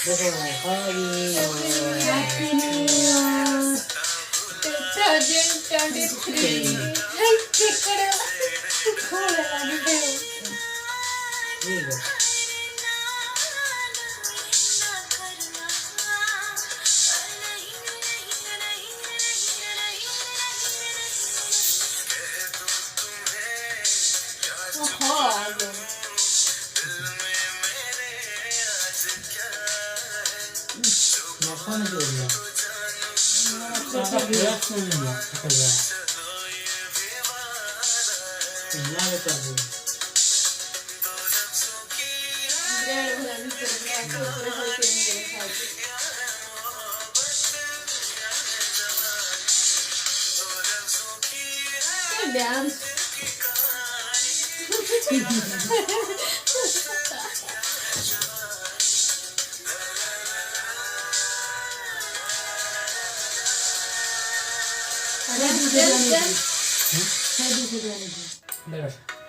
देखो Happy New Year 2023. खोला लगे ठीक है मौसम जो है सादा प्रयास नहीं है पता है ना लेता है Dance. देखो